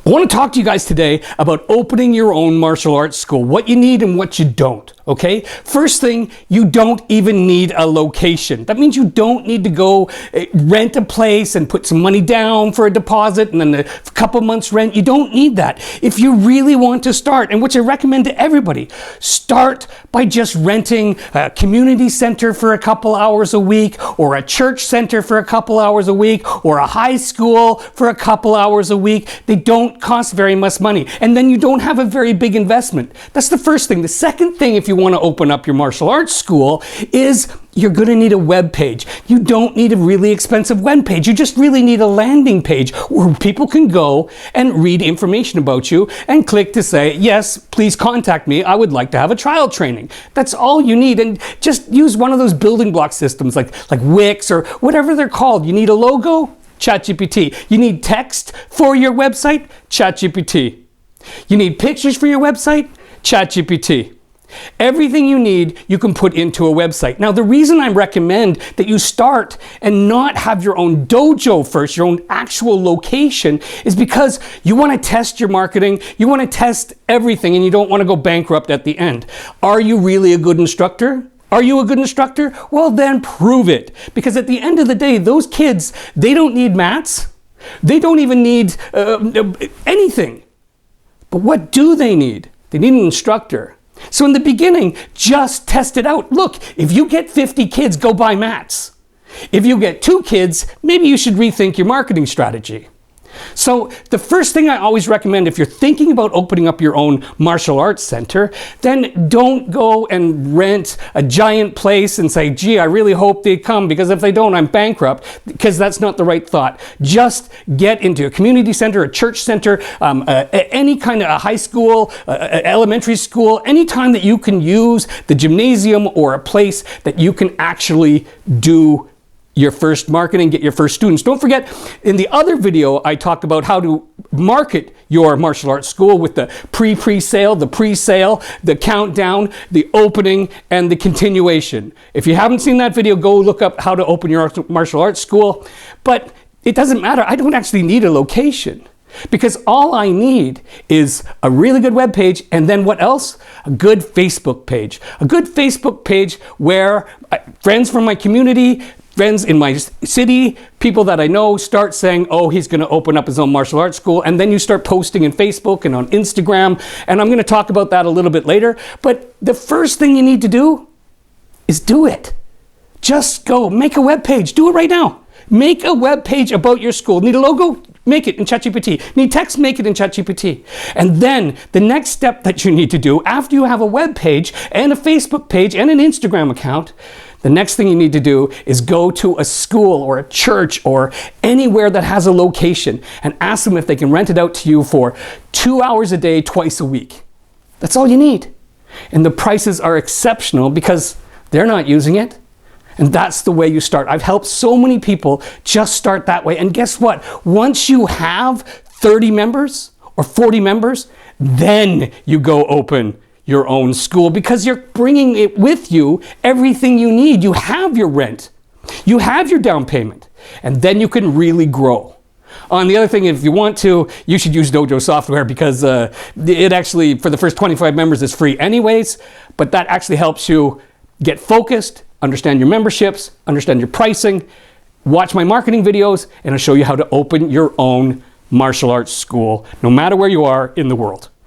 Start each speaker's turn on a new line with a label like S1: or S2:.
S1: I want to talk to you guys today about opening your own martial arts school, what you need and what you don't, okay? First thing, you don't even need a location. That means you don't need to go rent a place and put some money down for a deposit and then a couple months rent. You don't need that. If you really want to start, and which I recommend to everybody, start by just renting a community center for a couple hours a week, or a church center for a couple hours a week, or a high school for a couple hours a week. They don't cost very much money, and then you don't have a very big investment. That's the first thing. The second thing, if you want to open up your martial arts school, is you're going to need a web page. You don't need a really expensive web page. You just really need a landing page where people can go and read information about you and click to say, yes, please contact me. I would like to have a trial training. That's all you need. And just use one of those building block systems like Wix or whatever they're called. You need a logo? ChatGPT. You need text for your website? ChatGPT. You need pictures for your website? ChatGPT. Everything you need, you can put into a website. Now, the reason I recommend that you start and not have your own dojo first, your own actual location, is because you want to test your marketing, you want to test everything, and you don't want to go bankrupt at the end. Are you really a good instructor? Are you a good instructor? Well, then prove it. Because at the end of the day, those kids, they don't need mats. They don't even need anything. But what do they need? They need an instructor. So in the beginning, just test it out. Look, if you get 50 kids, go buy mats. If you get 2 kids, maybe you should rethink your marketing strategy. So the first thing I always recommend, if you're thinking about opening up your own martial arts center, then don't go and rent a giant place and say, gee, I really hope they come, because if they don't, I'm bankrupt, because that's not the right thought. Just get into a community center, a church center, any kind of a high school, elementary school, any time that you can use the gymnasium or a place that you can actually do your first marketing, get your first students. Don't forget, in the other video, I talked about how to market your martial arts school with the pre-sale, the pre-sale, the countdown, the opening, and the continuation. If you haven't seen that video, go look up how to open your martial arts school. But it doesn't matter. I don't actually need a location, because all I need is a really good web page, and then what else? A good Facebook page. A good Facebook page where friends from my community, friends in my city, people that I know start saying, oh, he's going to open up his own martial arts school. And then you start posting in Facebook and on Instagram. And I'm going to talk about that a little bit later. But the first thing you need to do is do it. Just go make a web page. Do it right now. Make a web page about your school. Need a logo? Make it in ChatGPT. Need text? Make it in ChatGPT. And then the next step that you need to do after you have a web page and a Facebook page and an Instagram account, the next thing you need to do is go to a school or a church or anywhere that has a location and ask them if they can rent it out to you for 2 hours a day, twice a week. That's all you need. And the prices are exceptional because they're not using it. And that's the way you start. I've helped so many people just start that way. And guess what? Once you have 30 members or 40 members, then you go open your own school, because you're bringing it with you, everything you need. You have your rent, you have your down payment, and then you can really grow. On the other thing, if you want to, you should use Dojo Software, because it actually, for the first 25 members, is free anyways, but that actually helps you get focused, understand your memberships, understand your pricing, watch my marketing videos, and I'll show you how to open your own martial arts school, no matter where you are in the world.